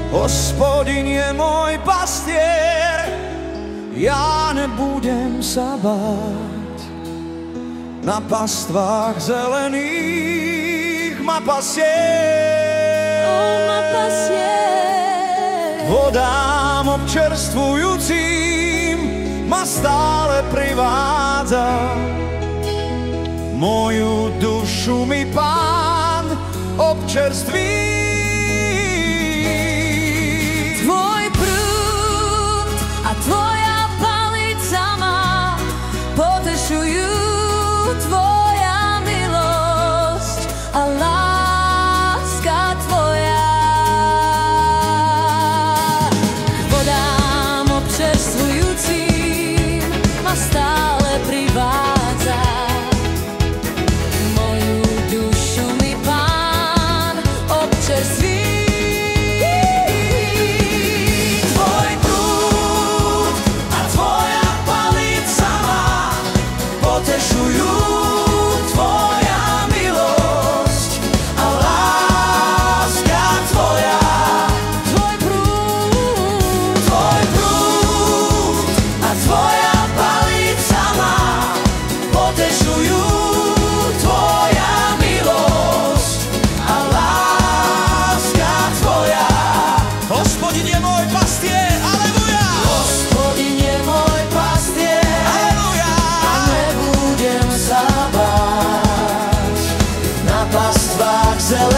Hospodin je môj pastier, ja nebudem sa báť. Na pastvách zelených ma pasie. On ma pasie. Vodám občerstvujúcim ma stále privádza. Moju dušu mi Pán občerství. Tvoj prúd a tvoja palica ma potešujú, tvoja milosť a láska tvoja. Vodám občerstvujúcim ma stále privádza. Moju dušu mi Pán občerství. Potešujú tvoja milosť a láska tvoja. Tvoj prúd a tvoja palica ma potešujú tvoja milosť a láska tvoja. Hospodin je môj pastier, aleluja! Hospodin je môj pastier, aleluja! Nebudem sa báť, na pastvách zelených